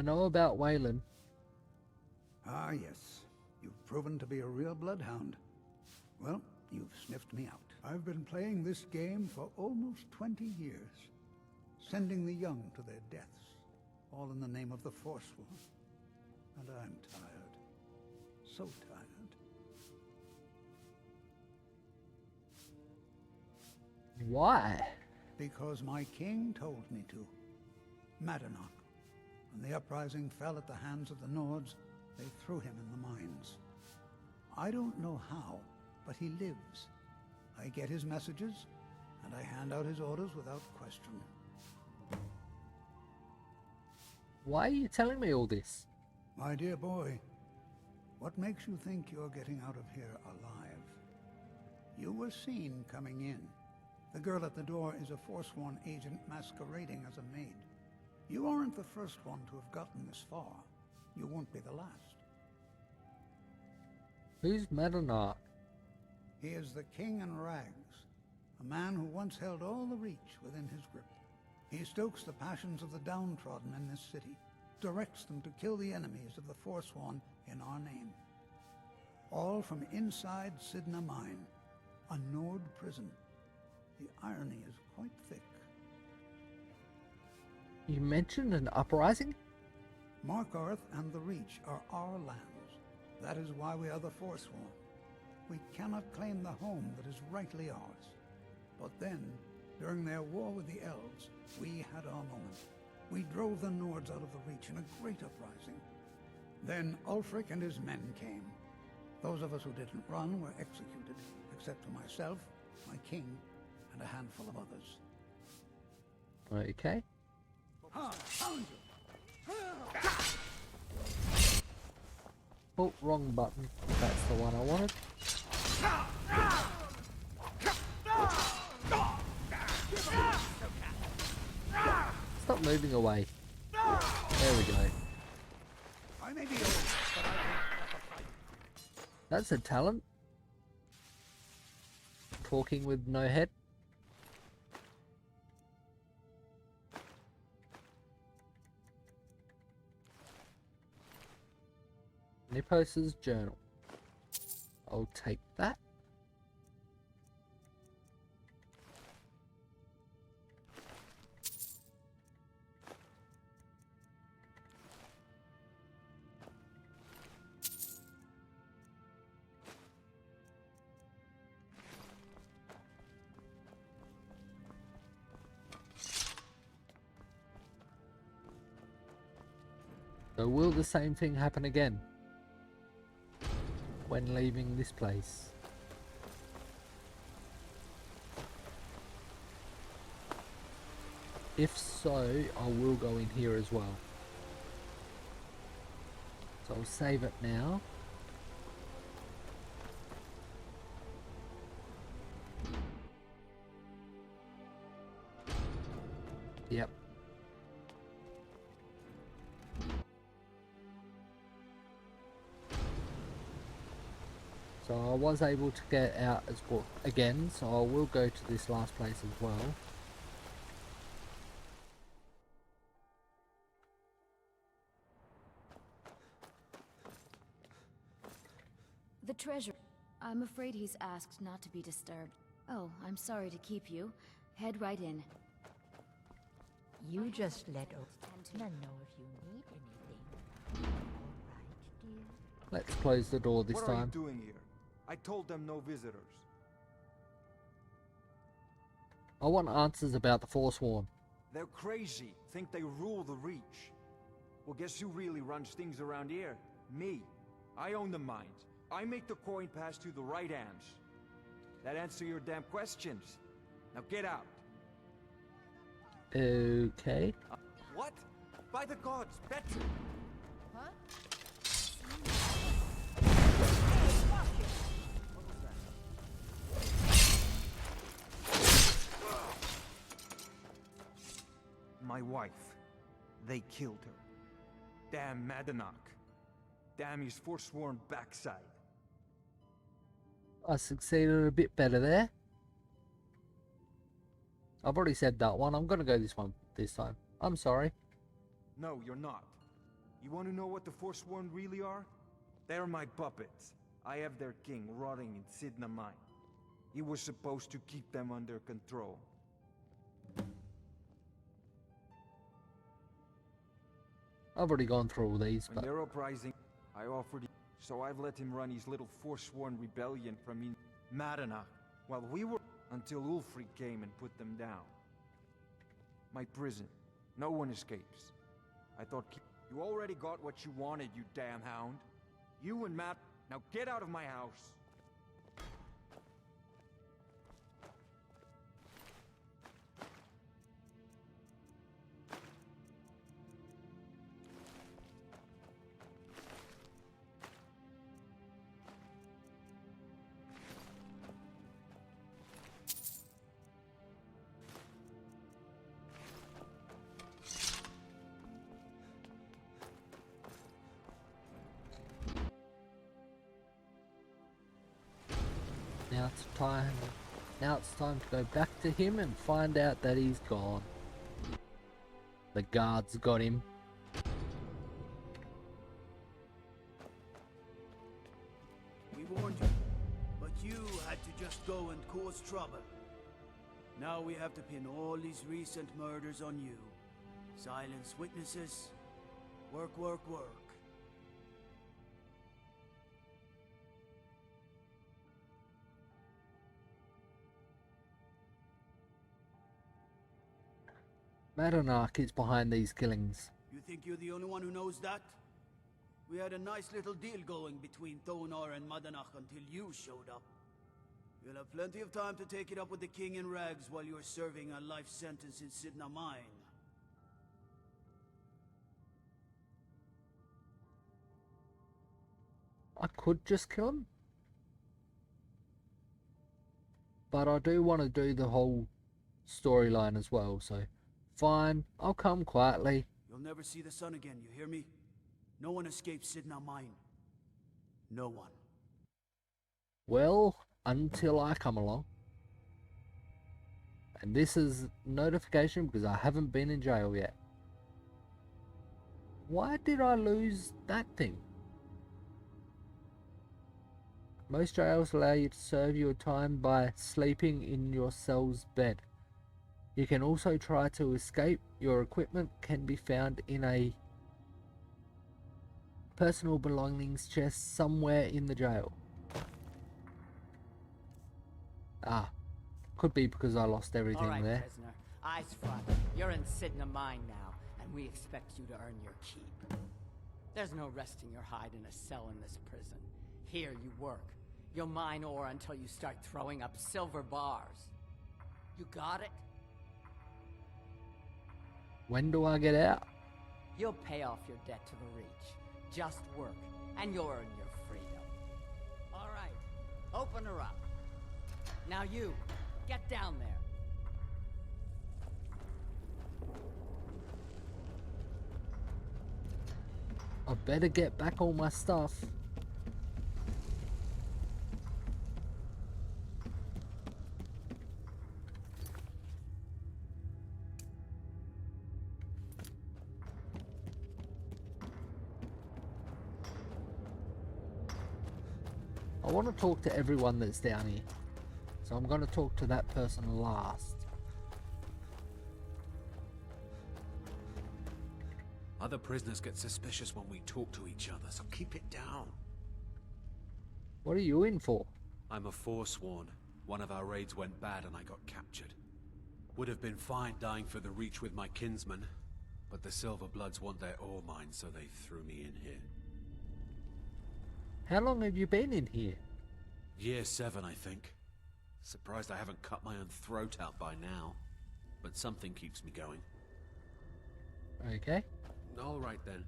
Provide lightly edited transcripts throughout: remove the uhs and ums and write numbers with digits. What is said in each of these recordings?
I know about Waylon. Ah, yes. You've proven to be a real bloodhound. Well, you've sniffed me out. I've been playing this game for almost 20 years, sending the young to their deaths, all in the name of the Forsworn. And I'm tired. So tired. Why? Because my king told me to. Madanach. When the uprising fell at the hands of the Nords, they threw him in the mines. I don't know how, but he lives. I get his messages, and I hand out his orders without question. Why are you telling me all this? My dear boy, what makes you think you're getting out of here alive? You were seen coming in. The girl at the door is a Forsworn agent masquerading as a maid. You aren't the first one to have gotten this far. You won't be the last. Who's Madanach? He is the king in rags, a man who once held all the Reach within his grip. He stokes the passions of the downtrodden in this city, directs them to kill the enemies of the Forsworn in our name. All from inside Sidna Mine, a Nord prison. The irony is quite thick. You mentioned an uprising? Markarth and the Reach are our lands. That is why we are the Forsworn. We cannot claim the home that is rightly ours. But then, during their war with the Elves, we had our moment. We drove the Nords out of the Reach in a great uprising. Then Ulfric and his men came. Those of us who didn't run were executed, except for myself, my king, and a handful of others. Okay. Oh, wrong button. That's the one I wanted. Stop moving away. There we go. I may be old, but I can fight. That's a talent. Talking with no head. Nipos's journal. I'll take that. So will the same thing happen again when leaving this place? If so, I will go in here as well. So I'll save it now. Yep. So I was able to get out as well again, so I will go to this last place as well. The treasure. I'm afraid he's asked not to be disturbed. Oh, I'm sorry to keep you. Head right in. You just let Ostina know if you need anything. All right, dear? Let's close the door this What are you time. doing here? I told them no visitors. I want answers about the Forsworn. They're crazy. Think they rule the Reach. Well, guess who really runs things around here? Me. I own the mines. I make the coin pass through the right hands. That answer your damn questions. Now get out. Okay. What? By the gods, better. Huh? My wife. They killed her. Damn Madanach. Damn his forsworn backside. I succeeded a bit better there. I've already said that one. I'm gonna go this one this time. I'm sorry. No, you're not. You want to know what the Forsworn really are? They're my puppets. I have their king rotting in Sidna Mine. He was supposed to keep them under control. I've already gone through all these, When but their uprising, I offered, so I've let him run his little Forsworn rebellion from in Madanach, while we were, until Ulfric came and put them down. My prison. No one escapes. I thought, you already got what you wanted, you damn hound. You and Matt, now get out of my house. now it's time to go back to him and find out that he's gone. The guards got him. We warned you, but you had to just go and cause trouble. Now we have to pin all these recent murders on you. Silence witnesses. Work, work, work. Madanach is behind these killings. You think you're the only one who knows that? We had a nice little deal going between Thonar and Madanach until you showed up. You'll have plenty of time to take it up with the king in rags while you're serving a life sentence in Sidna Mine. I could just kill him, but I do want to do the whole storyline as well, so fine, I'll come quietly. You'll never see the sun again, you hear me? No one escapes Sidna Mine. No one. Well, until I come along. And this is notification because I haven't been in jail yet. Why did I lose that thing? Most jails allow you to serve your time by sleeping in your cell's bed. You can also try to escape. Your equipment can be found in a personal belongings chest somewhere in the jail. Ah, could be because I lost everything All right, there. prisoner. Eyes front. You're in Sidna Mine now, and we expect you to earn your keep. There's no resting your hide in a cell in this prison. Here you work. You'll mine ore until you start throwing up silver bars. You got it? When do I get out? You'll pay off your debt to the Reach. Just work, and you'll earn your freedom. All right, open her up. Now you, get down there. I better get back all my stuff. I want to talk to everyone that's down here, so I'm going to talk to that person last. Other prisoners get suspicious when we talk to each other, so keep it down. What are you in for? I'm a Forsworn. One of our raids went bad and I got captured. Would have been fine dying for the Reach with my kinsmen, but the Silver Bloods want their ore mines, so they threw me in here. How long have you been in here? Year 7, I think. Surprised I haven't cut my own throat out by now. But something keeps me going. Okay. All right then.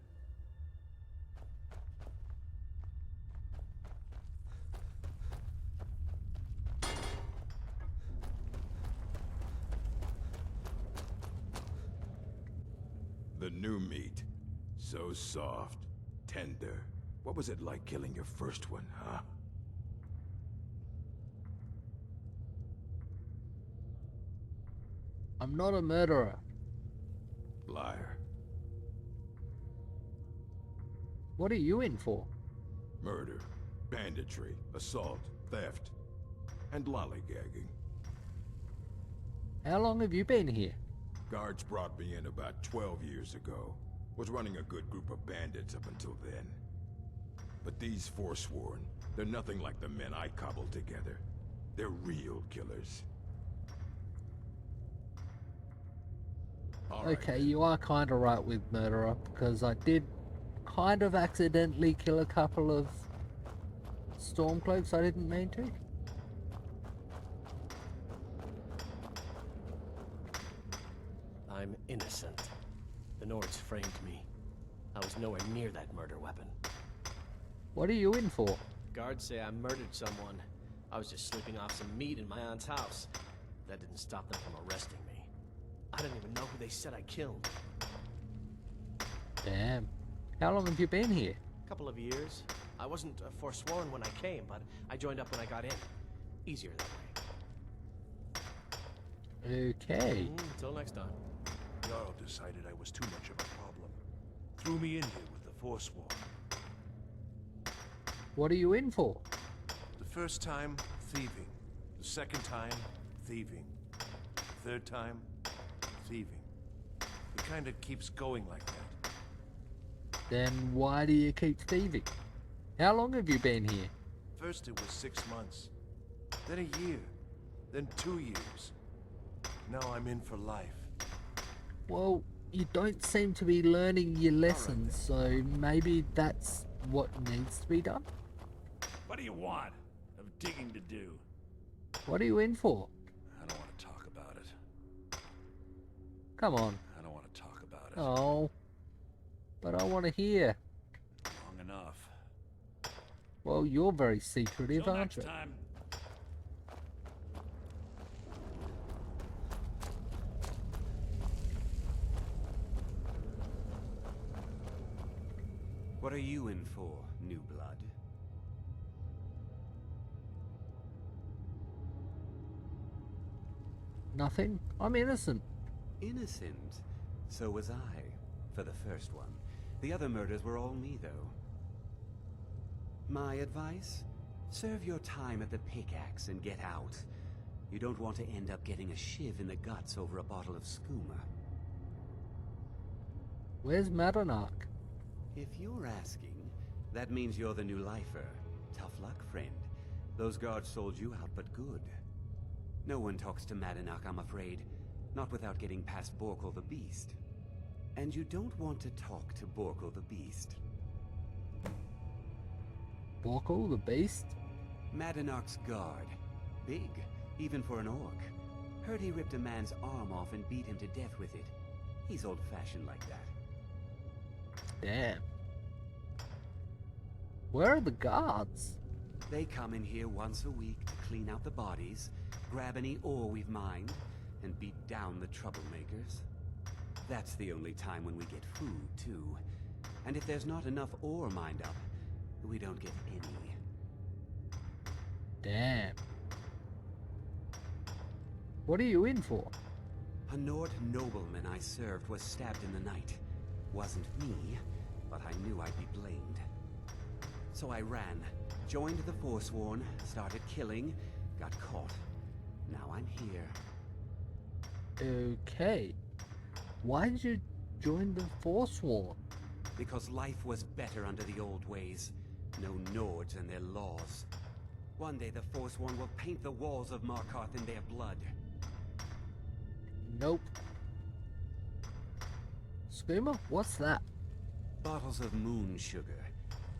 The new meat. So soft, tender. What was it like killing your first one, huh? I'm not a murderer. Liar. What are you in for? Murder, banditry, assault, theft, and lollygagging. How long have you been here? Guards brought me in about 12 years ago. Was running a good group of bandits up until then. But these Forsworn, they're nothing like the men I cobbled together. They're real killers. All right, Okay, then. you are kind of right with Murderer, because I did kind of accidentally kill a couple of Stormcloaks I didn't mean to. I'm innocent. The Nords framed me. I was nowhere near that murder weapon. What are you in for? Guards say I murdered someone. I was just sleeping off some meat in my aunt's house. That didn't stop them from arresting me. I didn't even know who they said I killed. Damn. How long have you been here? A couple of years. I wasn't forsworn when I came, but I joined up when I got in. Easier that way. Okay. Until next time. Jarl decided I was too much of a problem. Threw me in here with the Forsworn. What are you in for? The first time, thieving. The second time, thieving. The third time, thieving. It kind of keeps going like that. Then why do you keep thieving? How long have you been here? First it was 6 months. Then a year. Then 2 years. Now I'm in for life. Well, you don't seem to be learning your lessons, so maybe that's what needs to be done? What do you want? I've digging to do. What are you in for? I don't want to talk about it. Come on. I don't want to talk about it. Oh. But I want to hear. Long enough. Well, you're very secretive, Till aren't next you? time. What are you in for, new blood? Nothing. I'm innocent. Innocent? So was I, for the first one. The other murders were all me, though. My advice? Serve your time at the pickaxe and get out. You don't want to end up getting a shiv in the guts over a bottle of skooma. Where's Madanark? If you're asking, that means you're the new lifer. Tough luck, friend. Those guards sold you out, but good. No one talks to Madanark, I'm afraid. Not without getting past Borkul the Beast. And you don't want to talk to Borkul the Beast. Borkul the Beast? Madanark's guard. Big, even for an orc. Heard he ripped a man's arm off and beat him to death with it. He's old-fashioned like that. Damn. Where are the guards? They come in here once a week to clean out the bodies, grab any ore we've mined, and beat down the troublemakers. That's the only time when we get food, too. And if there's not enough ore mined up, we don't get any. Damn. What are you in for? A Nord nobleman I served was stabbed in the night. Wasn't me, but I knew I'd be blamed. So I ran, joined the Forsworn, started killing, got caught. Now I'm here. Okay. Why did you join the Forsworn? Because life was better under the old ways. No Nords and their laws. One day the Forsworn will paint the walls of Markarth in their blood. Nope. Skooma? What's that? Bottles of moon sugar.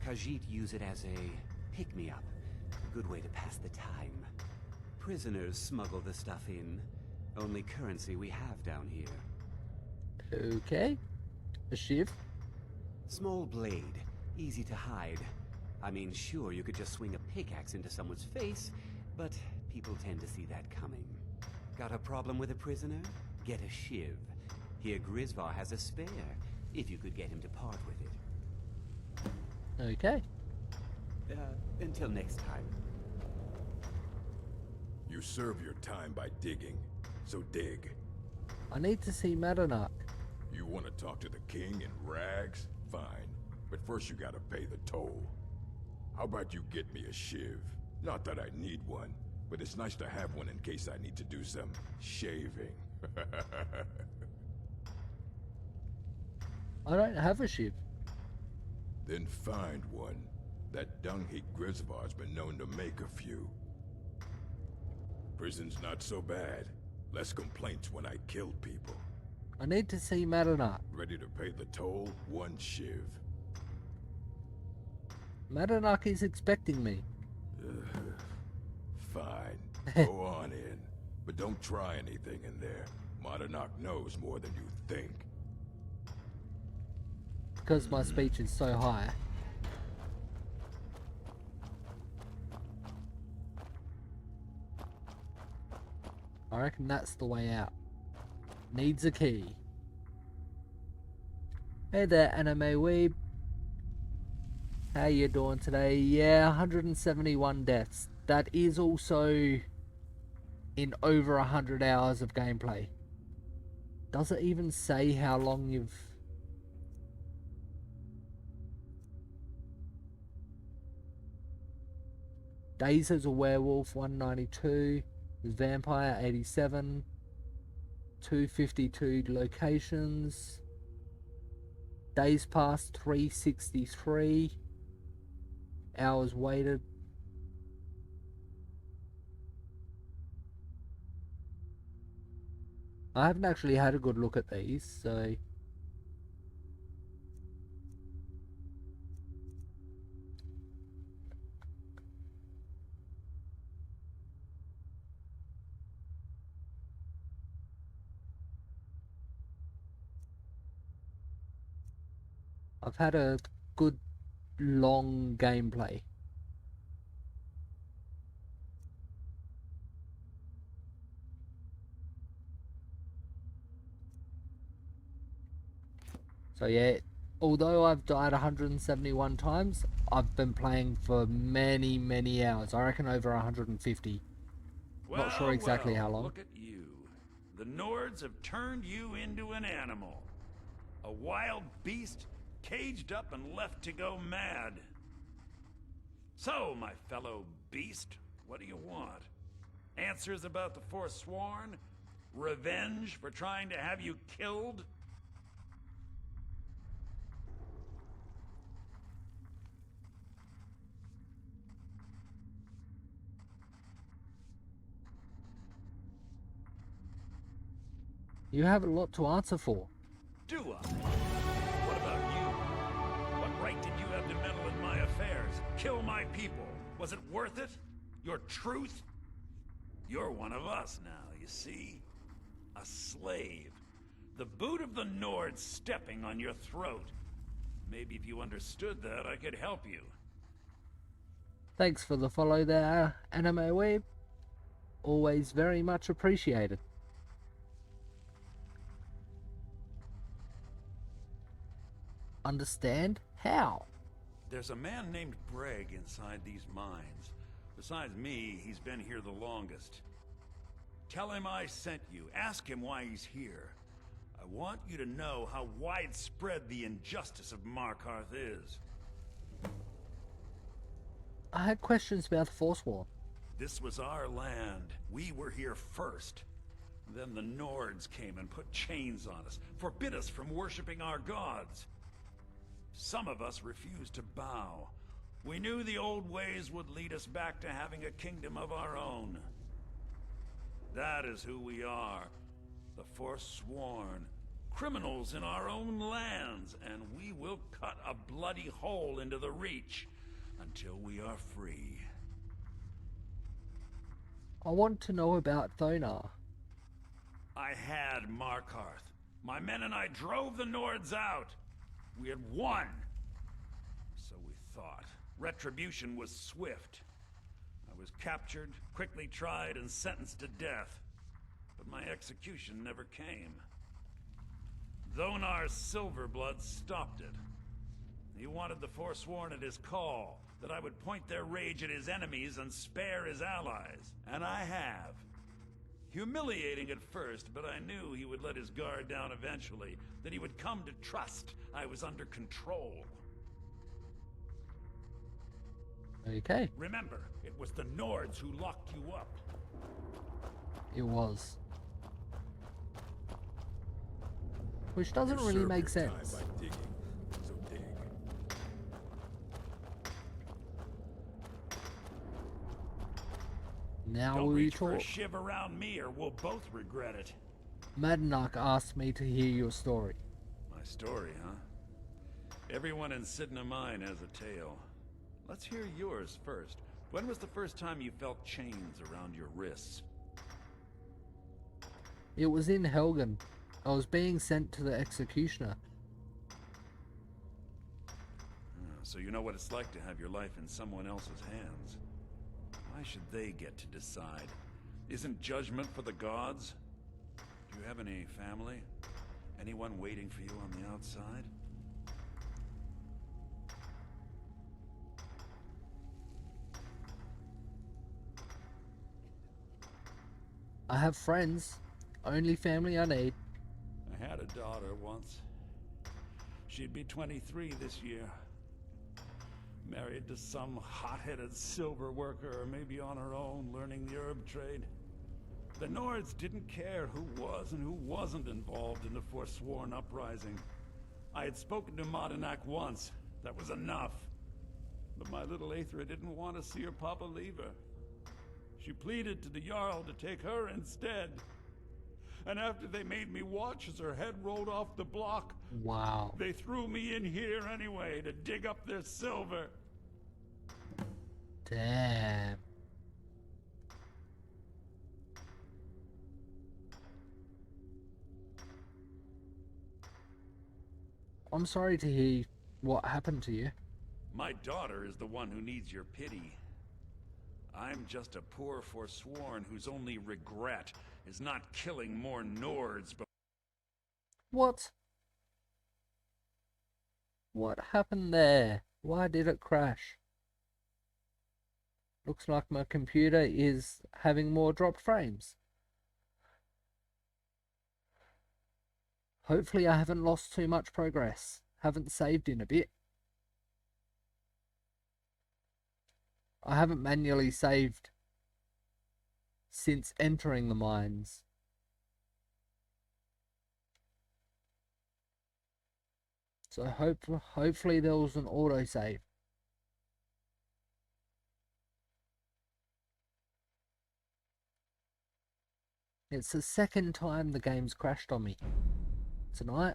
Khajiit use it as a pick-me-up. A good way to pass the time. Prisoners smuggle the stuff in. Only currency we have down here. Okay. A shiv? Small blade. Easy to hide. I mean, sure, you could just swing a pickaxe into someone's face, but people tend to see that coming. Got a problem with a prisoner? Get a shiv. Here Grisvar has a spare, if you could get him to part with it. Okay. Until next time. You serve your time by digging, so dig. I need to see Madanark. You want to talk to the king in rags? Fine. but first you gotta pay the toll. How about you get me a shiv? Not that I need one, but it's nice to have one in case I need to do some shaving. I don't have a shiv. Then find one. That dung-heap Grisvar's been known to make a few. Prison's not so bad. Less complaints when I kill people. I need to see Madanach. Ready to pay the toll? One shiv. Madanach is expecting me. Fine. Go on in. But don't try anything in there. Madanach knows more than you think. Because my speech is so high. I reckon that's the way out. Needs a key. Hey there, anime weeb. How you doing today? Yeah, 171 deaths. That is also in over 100 hours of gameplay. Does it even say how long you've... Days as a Werewolf, 192. Vampire, 87. 252 locations. Days passed, 363. Hours waited. I haven't actually had a good look at these, so... I've had a good long gameplay. So yeah, although I've died 171 times, I've been playing for many, many hours. I reckon over 150. Well, not sure exactly how long. Look at you. The Nords have turned you into an animal. A wild beast caged up and left to go mad. So, my fellow beast, what do you want? Answers about the Forsworn? Revenge for trying to have you killed? You have a lot to answer for. Do I? What about you? What right did you have to meddle in my affairs? Kill my people? Was it worth it? Your truth? You're one of us now, you see? A slave. The boot of the Nords stepping on your throat. Maybe if you understood that, I could help you. Thanks for the follow there, Anime Web. Always very much appreciated. Understand? How? There's a man named Breg inside these mines. Besides me, he's been here the longest. Tell him I sent you. Ask him why he's here. I want you to know how widespread the injustice of Markarth is. I had questions about the Forsworn. This was our land. We were here first. Then the Nords came and put chains on us, forbid us from worshipping our gods. Some of us refused to bow. We knew the old ways would lead us back to having a kingdom of our own. That is who we are. The Forsworn. Criminals in our own lands, and we will cut a bloody hole into the Reach until we are free. I want to know about Thonar. I had Markarth. My men and I drove the Nords out. We had won. So we thought. Retribution was swift. I was captured, quickly tried, and sentenced to death. But my execution never came. Thonar's Silverblood stopped it. He wanted the Forsworn at his call, that I would point their rage at his enemies and spare his allies. And I have. Humiliating at first, but I knew he would let his guard down eventually, that he would come to trust I was under control. Okay. Remember, it was the Nords who locked you up. It was. Which doesn't You really serve make your time sense. by digging, so dig. Now Don't we reach for a talk. shiv around me or we'll both regret it. Madnak asked me to hear your story. My story, huh? Everyone in Sidna Mine has a tale. Let's hear yours first. When was the first time you felt chains around your wrists? It was in Helgen. I was being sent to the executioner. So you know what it's like to have your life in someone else's hands. Why should they get to decide? Isn't judgment for the gods? Do you have any family? Anyone waiting for you on the outside? I have friends. Only family I need. I had a daughter once. She'd be 23 this year. Married to some hot-headed silver worker, or maybe on her own, learning the herb trade. The Nords didn't care who was and who wasn't involved in the Forsworn uprising. I had spoken to Madanak once. That was enough. But my little Aethra didn't want to see her papa leave her. She pleaded to the Jarl to take her instead. And after they made me watch as her head rolled off the block, wow, they threw me in here anyway to dig up their silver. Damn. I'm sorry to hear what happened to you. My daughter is the one who needs your pity. I'm just a poor Forsworn whose only regret is not killing more Nords, but... What? What happened there? Why did it crash? Looks like my computer is having more dropped frames. Hopefully I haven't lost too much progress. Haven't saved in a bit. I haven't manually saved since entering the mines. So hopefully there was an autosave. It's the second time the game's crashed on me tonight.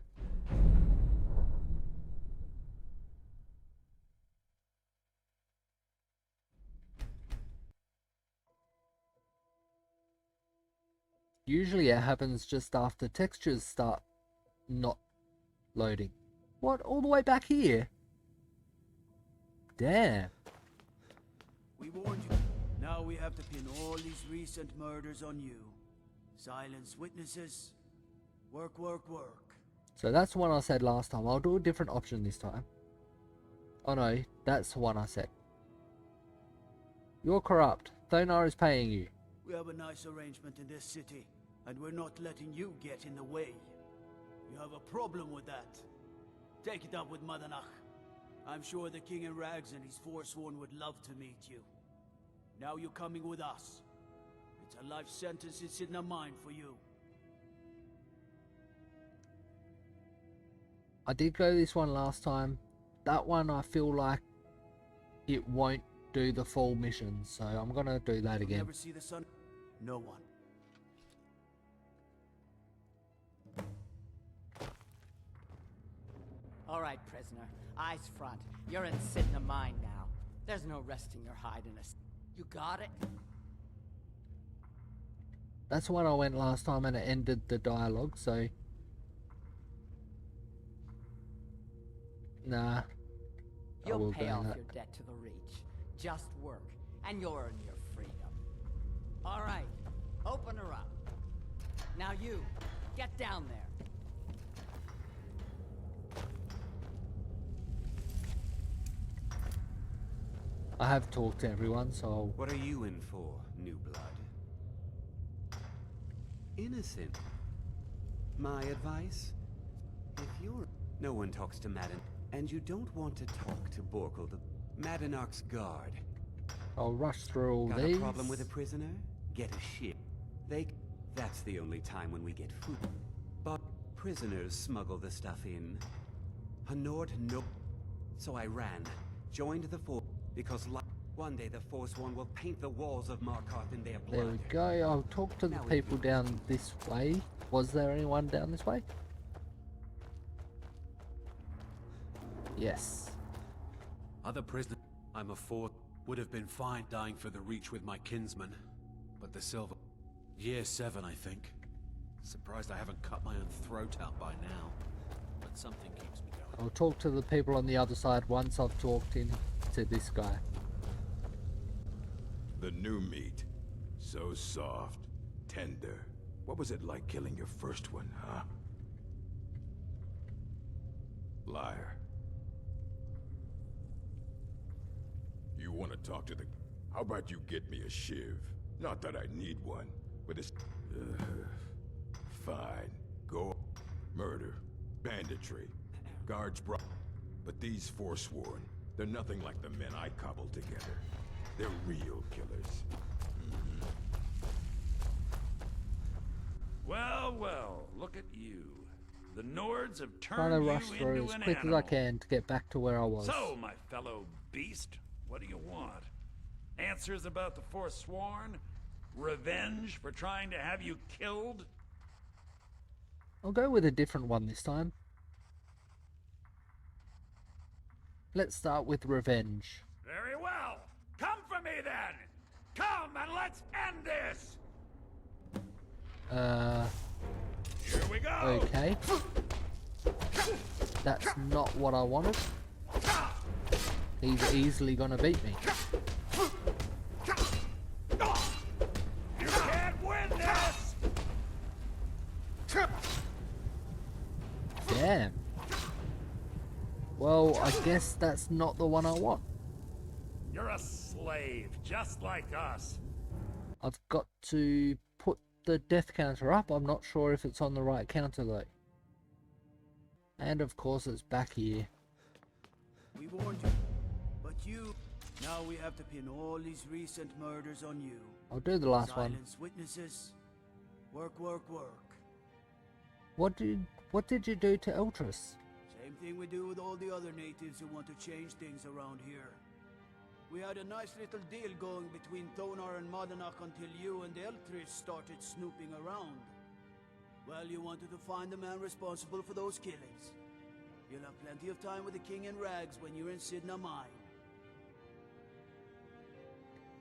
Usually it happens just after textures start not loading. What? All the way back here? Damn. We warned you. Now we have to pin all these recent murders on you. Silence witnesses. Work, work, work. So that's the one I said last time. I'll do a different option this time. Oh no, that's the one I said. You're corrupt. Thonar is paying you. We have a nice arrangement in this city, and we're not letting you get in the way. You have a problem with that. Take it up with Madanak. I'm sure the King in Rags and his Forsworn would love to meet you. Now you're coming with us. It's a life sentence in Sidna Mine for you. I did go this one last time. That one I feel like it won't do the full mission, so I'm gonna do that again. Never see the sun? No one. All right, prisoner. Eyes front. You're in Sidna Mine now. There's no resting your hide in us. You got it? That's the one I went last time and it ended the dialogue, so... Nah. I You'll will pay go off that. your debt to the Reach. Just work, and you'll earn your freedom. All right, open her up. Now you, get down there. I have talked to everyone, so... What are you in for, new blood? Innocent. My advice? If you're... No one talks to Madden, and you don't want to talk to Borkle, the Madanarch's guard. I'll rush through all Got these. a problem with a prisoner? Get a ship. That's the only time when we get food. But prisoners smuggle the stuff in. Nord, no. So I ran, joined the Force, because one day the Forsworn will paint the walls of Markarth in their blood. There we go. I'll talk to the people down this way. Was there anyone down this way? Yes. Other prisoners I'm a fourth would have been fine dying for the Reach with my kinsman, but the Silver... Year 7, I think. Surprised I haven't cut my own throat out by now, but something keeps me going. I'll talk to the people on the other side once I've talked to this guy. The new meat. So soft, tender. What was it like killing your first one, huh? Liar. You want to talk to the... How about you get me a shiv? Not that I need one, but it's... Fine. Go. Murder. Banditry. Guards brought... But these Forsworn, they're nothing like the men I cobbled together. They're real killers. Well, well, look at you. The Nords have Trying turned to rush you through into as an quick as animal. I can to get back to where I was. So, my fellow beast, what do you want? Answers about the Forsworn? Revenge for trying to have you killed? I'll go with a different one this time. Let's start with revenge. Very well. Come for me then. Come and let's end this. Here we go. Okay. That's not what I wanted. He's easily gonna beat me. You can't win this. Damn. Well, I guess that's not the one I want. You're a slave, just like us. I've got to put the death counter up. I'm not sure if it's on the right counter though. And of course it's back here. We warned you, but you... Now we have to pin all these recent murders on you. I'll do the last one. Silence witnesses. Work, work, work. What did you do to Eltrus? Same thing we do with all the other natives who want to change things around here. We had a nice little deal going between Thonar and Madanach until you and Eltrus started snooping around. Well, you wanted to find the man responsible for those killings. You'll have plenty of time with the king in rags when you're in Sidna Mine.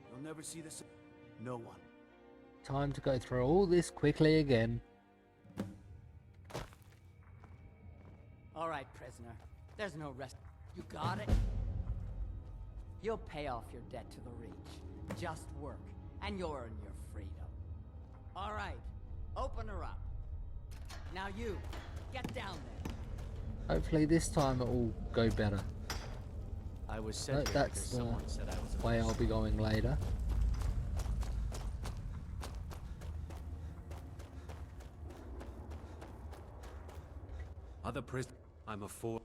You'll never see the... No one. Time to go through all this quickly again. All right, prisoner. There's no rest. You got it? You'll pay off your debt to the Reach. Just work, and you'll earn your freedom. All right, open her up. Now you, get down there. Hopefully this time it will go better. I was sent here That's because the someone said I was a way I'll be going later. Other prisoners I'm a fourth